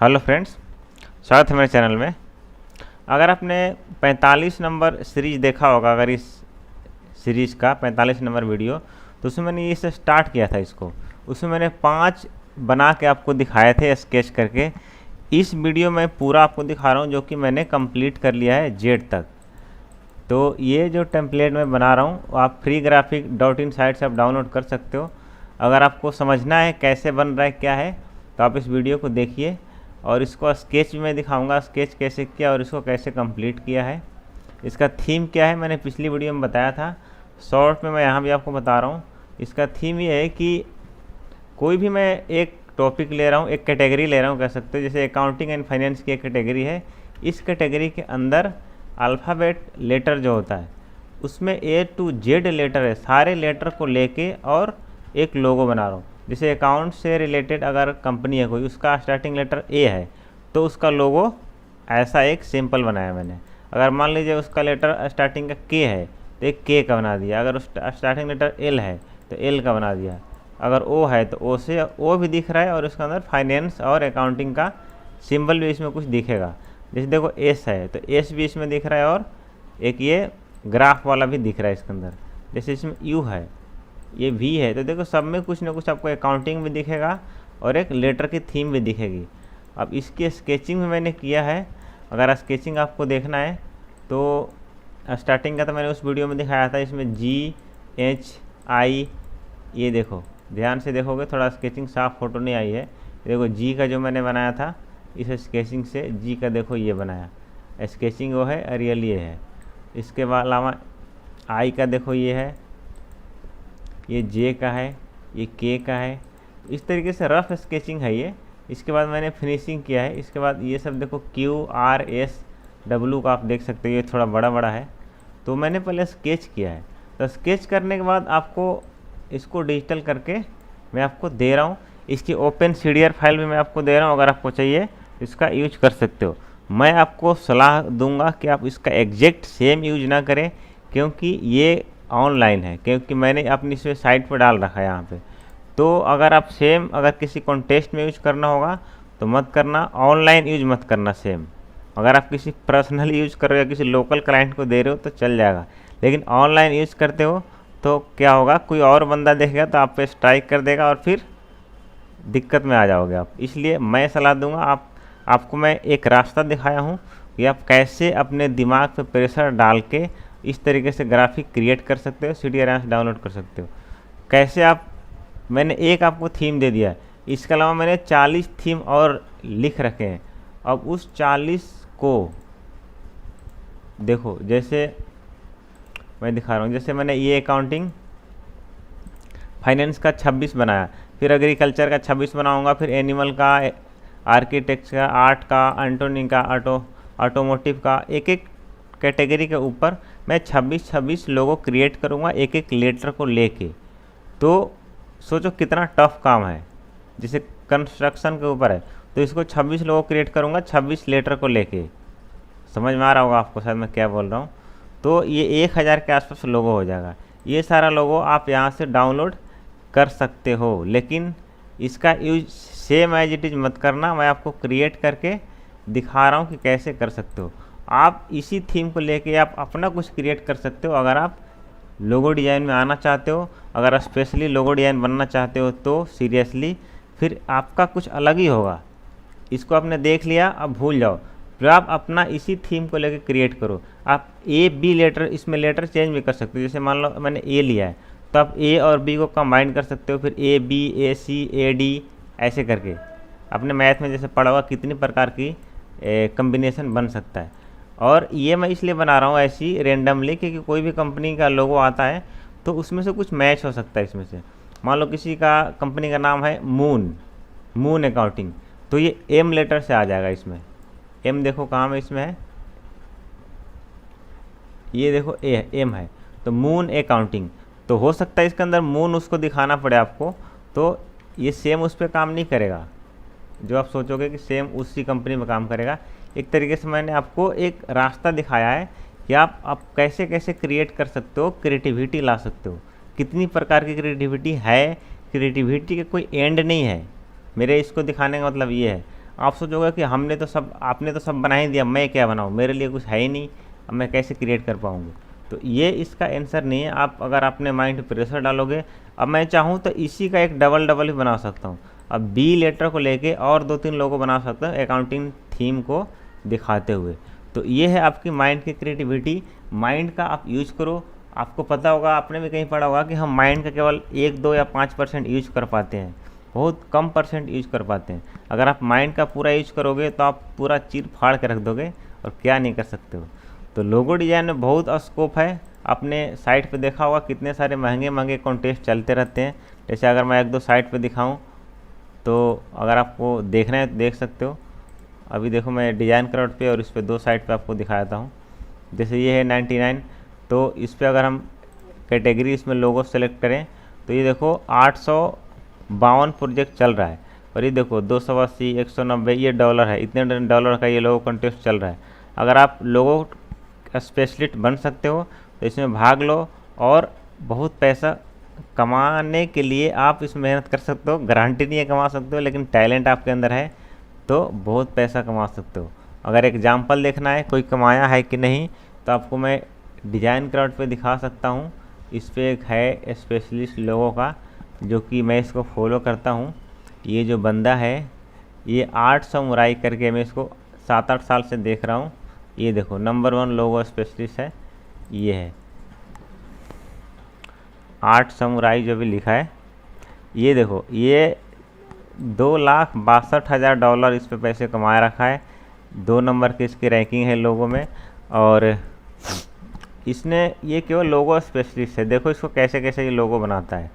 Hello friends, स्वागत है मेरे चैनल में। अगर आपने 45 नंबर सीरीज़ देखा होगा, अगर इस सीरीज़ का 45 नंबर वीडियो, तो उसमें मैंने इसे स्टार्ट किया था। उसमें मैंने 5 बना के आपको दिखाए थे स्केच करके। इस वीडियो में पूरा आपको दिखा रहा हूँ जो कि मैंने कंप्लीट कर लिया है जेड तक। तो ये जो टेम्पलेट मैं बना रहा हूँ आप freegraphic.in साइट से आप डाउनलोड कर सकते हो। अगर आपको समझना है कैसे बन रहा है क्या है, तो आप इस वीडियो को देखिए। और इसको स्केच में दिखाऊंगा, स्केच कैसे किया और इसको कैसे कंप्लीट किया है। इसका थीम क्या है मैंने पिछली वीडियो में बताया था, शॉर्ट में मैं यहाँ भी आपको बता रहा हूँ। इसका थीम ये है कि कोई भी मैं एक टॉपिक ले रहा हूँ, एक कैटेगरी ले रहा हूँ कह सकते हो। जैसे अकाउंटिंग एंड फाइनेंस की एक कैटेगरी है। इस कैटेगरी के अंदर अल्फ़ाबेट लेटर जो होता है उसमें A to Z लेटर है, सारे लेटर को लेके और एक लोगो बना रहा हूँ। जैसे अकाउंट से रिलेटेड अगर कंपनी है कोई, उसका स्टार्टिंग लेटर A है तो उसका लोगो ऐसा एक सिंपल बनाया मैंने। अगर मान लीजिए उसका लेटर स्टार्टिंग का K है तो एक K का बना दिया। अगर स्टार्टिंग लेटर L है तो L का बना दिया। अगर O है तो O से O भी दिख रहा है और उसके अंदर फाइनेंस और अकाउंटिंग का सिंबल भी इसमें कुछ दिखेगा। जैसे देखो S है तो S भी इसमें दिख रहा है और एक ये ग्राफ वाला भी दिख रहा है इसके अंदर। जैसे इसमें U है, ये V है, तो देखो सब में कुछ ना कुछ आपको अकाउंटिंग भी दिखेगा और एक लेटर की थीम भी दिखेगी। अब इसकी स्केचिंग भी मैंने किया है। अगर स्केचिंग आपको देखना है तो स्टार्टिंग का तो मैंने उस वीडियो में दिखाया था। इसमें GHI, ये देखो ध्यान से देखोगे, थोड़ा स्केचिंग साफ फोटो नहीं आई है। देखो G का जो मैंने बनाया था इस स्केचिंग से, G का देखो ये बनाया स्केचिंग वो है, रियल ये है। इसके अलावा I का देखो ये है, ये J का है, ये K का है। इस तरीके से रफ स्केचिंग है ये। इसके बाद मैंने फिनिशिंग किया है। इसके बाद ये सब देखो QRSW का आप देख सकते हो, ये थोड़ा बड़ा बड़ा है। तो मैंने पहले स्केच किया है। तो स्केच करने के बाद आपको इसको डिजिटल करके मैं आपको दे रहा हूँ। इसकी ओपन CDR फाइल भी मैं आपको दे रहा हूँ, अगर आपको चाहिए इसका यूज कर सकते हो। मैं आपको सलाह दूंगा कि आप इसका एग्जैक्ट सेम यूज ना करें, क्योंकि ये ऑनलाइन है, क्योंकि मैंने अपनी इस साइट पर डाल रखा है यहाँ पे। तो अगर आप सेम अगर किसी कॉन्टेस्ट में यूज करना होगा तो मत करना, ऑनलाइन यूज मत करना सेम। अगर आप किसी पर्सनल यूज कर रहे हो या किसी लोकल क्लाइंट को दे रहे हो तो चल जाएगा, लेकिन ऑनलाइन यूज करते हो तो क्या होगा, कोई और बंदा देखेगा तो आप पे स्ट्राइक कर देगा और फिर दिक्कत में आ जाओगे आप। इसलिए मैं सलाह दूंगा, आपको मैं एक रास्ता दिखाया हूँ कि आप कैसे अपने दिमाग पे प्रेशर डाल के इस तरीके से ग्राफिक क्रिएट कर सकते हो, CDR से डाउनलोड कर सकते हो। कैसे आप, मैंने एक आपको थीम दे दिया है, इसके अलावा मैंने 40 थीम और लिख रखे हैं। अब उस 40 को देखो, जैसे मैं दिखा रहा हूँ। जैसे मैंने ये अकाउंटिंग फाइनेंस का 26 बनाया, फिर एग्रीकल्चर का 26 बनाऊंगा, फिर एनिमल का, आर्किटेक्चर का, आर्ट का, एंटोनिंग का, ऑटोमोटिव का, एक एक कैटेगरी के ऊपर मैं 26 लोगो क्रिएट करूँगा एक एक लेटर को लेके। तो सोचो कितना टफ काम है। जैसे कंस्ट्रक्शन के ऊपर है तो इसको 26 लोगो क्रिएट करूँगा 26 लेटर को लेके। समझ में आ रहा होगा आपको शायद मैं क्या बोल रहा हूँ। तो ये 1000 के आसपास लोगो हो जाएगा। ये सारा लोगो आप यहाँ से डाउनलोड कर सकते हो, लेकिन इसका use same as it is मत करना। मैं आपको क्रिएट करके दिखा रहा हूँ कि कैसे कर सकते हो। आप इसी थीम को लेके आप अपना कुछ क्रिएट कर सकते हो। अगर आप लोगो डिज़ाइन में आना चाहते हो, अगर स्पेशली लोगो डिज़ाइन बनना चाहते हो तो सीरियसली फिर आपका कुछ अलग ही होगा। इसको आपने देख लिया, अब भूल जाओ। फिर आप अपना इसी थीम को लेकर क्रिएट करो। आप A-B लेटर, इसमें लेटर चेंज भी कर सकते हो। जैसे मान लो मैंने A लिया है तो आप A और B को कंबाइन कर सकते हो, फिर AB, AC, AD ऐसे करके। अपने मैथ में जैसे पढ़ा हुआ कितनी प्रकार की कम्बिनेशन बन सकता है। और ये मैं इसलिए बना रहा हूँ ऐसी रेंडमली, क्योंकि कोई भी कंपनी का लोगो आता है तो उसमें से कुछ मैच हो सकता है इसमें से। मान लो किसी का कंपनी का नाम है मून अकाउंटिंग, तो ये M लेटर से आ जाएगा इसमें। M देखो कहाँ में इसमें है, ये देखो M है, तो मून अकाउंटिंग। तो हो सकता है इसके अंदर मून उसको दिखाना पड़े आपको, तो ये सेम उस पर काम नहीं करेगा जो आप सोचोगे कि सेम उसी कंपनी में काम करेगा। एक तरीके से मैंने आपको एक रास्ता दिखाया है कि आप कैसे कैसे क्रिएट कर सकते हो, क्रिएटिविटी ला सकते हो। कितनी प्रकार की क्रिएटिविटी है, क्रिएटिविटी का कोई एंड नहीं है। मेरे इसको दिखाने का मतलब ये है। आप सोचोगे कि आपने तो सब बना ही दिया, मैं क्या बनाऊँ, मेरे लिए कुछ है ही नहीं, अब मैं कैसे क्रिएट कर पाऊँगी। तो ये इसका आंसर नहीं है। आप अगर अपने माइंड पे प्रेशर डालोगे, अब मैं चाहूँ तो इसी का एक डबल भी बना सकता हूँ। अब बी लेटर को लेके और 2-3 लोगो बना सकता हूँ अकाउंटिंग थीम को दिखाते हुए। तो ये है आपकी माइंड की क्रिएटिविटी। माइंड का आप यूज करो। आपको पता होगा, आपने भी कहीं पढ़ा होगा कि हम माइंड का केवल 1, 2 या 5% यूज कर पाते हैं, बहुत कम परसेंट यूज कर पाते हैं। अगर आप माइंड का पूरा यूज करोगे तो आप पूरा चीर फाड़ के रख दोगे और क्या नहीं कर सकते हो। तो लोगो डिज़ाइन में बहुत स्कोप है। आपने साइट पे देखा होगा कितने सारे महंगे महंगे कॉन्टेस्ट चलते रहते हैं। जैसे अगर मैं 1-2 साइट पे दिखाऊं तो अगर आपको देखना है तो देख सकते हो। अभी देखो मैं डिज़ाइन क्राउड पे और इस पे 2 साइट पे आपको दिखाता हूँ। जैसे ये है 99, तो इस पर अगर हम कैटेगरी इसमें लोगो सेलेक्ट करें तो ये देखो 852 प्रोजेक्ट चल रहा है। और ये देखो 280, 190 ये डॉलर है, इतने डॉलर का ये लोगो कॉन्टेस्ट चल रहा है। अगर आप लोगो स्पेशलिस्ट बन सकते हो तो इसमें भाग लो और बहुत पैसा कमाने के लिए आप इसमें मेहनत कर सकते हो। गारंटी नहीं है कमा सकते हो, लेकिन टैलेंट आपके अंदर है तो बहुत पैसा कमा सकते हो। अगर एग्जाम्पल देखना है कोई कमाया है कि नहीं तो आपको मैं डिज़ाइन क्राउड पे दिखा सकता हूँ। इस पर एक है स्पेशलिस्ट लोगों का, जो कि मैं इसको फॉलो करता हूँ। ये जो बंदा है ये 8 समुराई करके, मैं इसको 7-8 साल से देख रहा हूँ। ये देखो नंबर 1 लोगो स्पेशलिस्ट है, ये है 8 समुराई जो भी लिखा है। ये देखो ये $2,62,000 इस पे पैसे कमाया रखा है। 2 नंबर की इसकी रैंकिंग है लोगों में। और इसने ये केवल लोगो स्पेशलिस्ट है। देखो इसको कैसे कैसे ये लोगो बनाता है।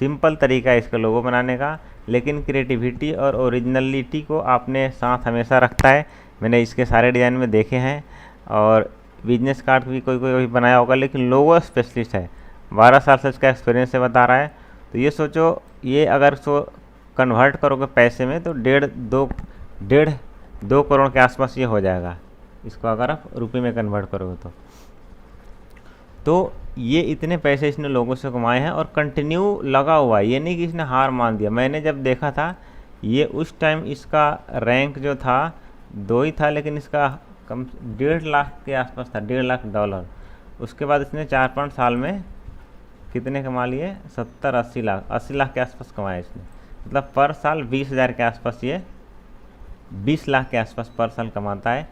सिंपल तरीका है इसका लोगो बनाने का, लेकिन क्रिएटिविटी और ओरिजिनलिटी को आपने साथ हमेशा रखता है। मैंने इसके सारे डिज़ाइन में देखे हैं और बिजनेस कार्ड भी कोई बनाया होगा, लेकिन लोगो स्पेशलिस्ट है। 12 साल से इसका एक्सपीरियंस से बता रहा है। तो ये सोचो, ये अगर कन्वर्ट करोगे पैसे में तो 1.5-2 करोड़ के आसपास ये हो जाएगा, इसको अगर आप रुपये में कन्वर्ट करोगे तो ये इतने पैसे इसने लोगों से कमाए हैं और कंटिन्यू लगा हुआ है। ये नहीं कि इसने हार मान दिया। मैंने जब देखा था ये उस टाइम इसका रैंक जो था 2 ही था, लेकिन इसका कम 1.5 लाख के आसपास था, $1.5 लाख। उसके बाद इसने 4-5 साल में कितने कमा लिए, 70-80 लाख, 80 लाख के आसपास कमाए इसने। मतलब पर साल 20,000 के आसपास, ये 20 लाख के आसपास पर साल कमाता है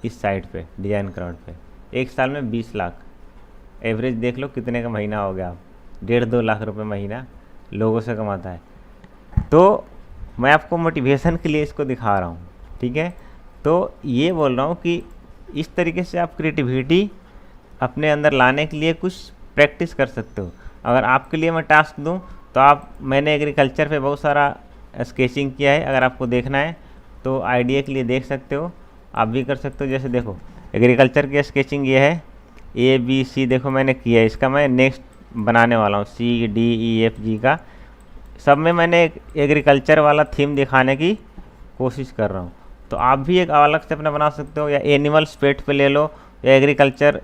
इस साइट पे, डिज़ाइन क्राउड पे। 1 साल में 20 लाख एवरेज देख लो कितने का महीना हो गया। 1.5-2 लाख रुपए महीना लोगों से कमाता है। तो मैं आपको मोटिवेशन के लिए इसको दिखा रहा हूँ, ठीक है। तो ये बोल रहा हूँ कि इस तरीके से आप क्रिएटिविटी अपने अंदर लाने के लिए कुछ प्रैक्टिस कर सकते हो। अगर आपके लिए मैं टास्क दूँ तो मैंने एग्रीकल्चर पे बहुत सारा स्केचिंग किया है। अगर आपको देखना है तो आइडिया के लिए देख सकते हो, आप भी कर सकते हो। जैसे देखो एग्रीकल्चर की स्केचिंग ये है, ABC देखो मैंने किया है। इसका मैं नेक्स्ट बनाने वाला हूँ CDEFG का। सब में मैंने एक एग्रीकल्चर वाला थीम दिखाने की कोशिश कर रहा हूँ। तो आप भी एक अलग से अपना बना सकते हो, या एनिमल्स पेट पे ले लो, या एग्रीकल्चर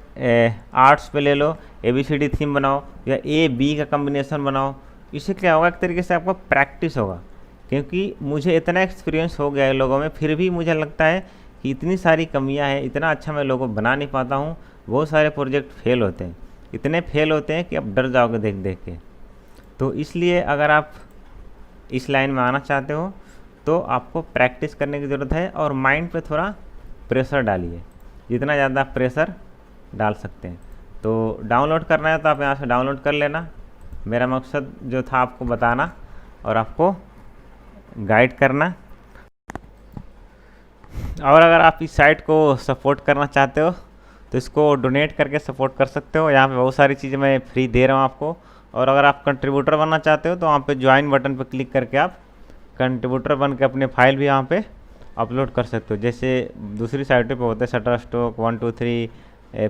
आर्ट्स पे ले लो, ABCD थीम बनाओ, या A-B का कम्बिनेशन बनाओ। इससे क्या होगा, एक तरीके से आपको प्रैक्टिस होगा। क्योंकि मुझे इतना एक्सपीरियंस हो गया है लोगों में, फिर भी मुझे लगता है कि इतनी सारी कमियां हैं, इतना अच्छा मैं लोगों बना नहीं पाता हूं। बहुत सारे प्रोजेक्ट फेल होते हैं, इतने फेल होते हैं कि आप डर जाओगे देख देख के। तो इसलिए अगर आप इस लाइन में आना चाहते हो तो आपको प्रैक्टिस करने की ज़रूरत है और माइंड पे थोड़ा प्रेशर डालिए, जितना ज़्यादा प्रेशर डाल सकते हैं। तो डाउनलोड करना है तो आप यहाँ से डाउनलोड कर लेना। मेरा मकसद जो था आपको बताना और आपको गाइड करना। और अगर आप इस साइट को सपोर्ट करना चाहते हो तो इसको डोनेट करके सपोर्ट कर सकते हो। यहाँ पे बहुत सारी चीज़ें मैं फ्री दे रहा हूँ आपको। और अगर आप कंट्रीब्यूटर बनना चाहते हो तो वहाँ पे ज्वाइन बटन पे क्लिक करके आप कंट्रीब्यूटर बन के अपने फाइल भी यहाँ पे अपलोड कर सकते हो। जैसे दूसरी साइटों पे होता है शटरस्टॉक, 123,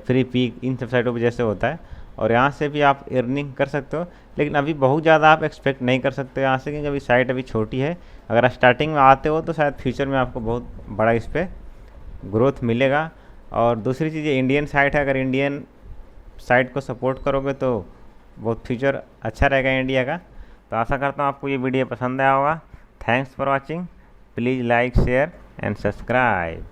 फ्री पीक, इन सब साइटों पे जैसे होता है। और यहाँ से भी आप अर्निंग कर सकते हो, लेकिन अभी बहुत ज़्यादा आप एक्सपेक्ट नहीं कर सकते यहाँ से, क्योंकि अभी साइट अभी छोटी है। अगर आप स्टार्टिंग में आते हो तो शायद फ्यूचर में आपको बहुत बड़ा इस पर ग्रोथ मिलेगा। और दूसरी चीज़, इंडियन साइट है, अगर इंडियन साइट को सपोर्ट करोगे तो बहुत फ्यूचर अच्छा रहेगा इंडिया का। तो आशा करता हूँ आपको ये वीडियो पसंद आया होगा। Thanks for watching. Please like share and subscribe.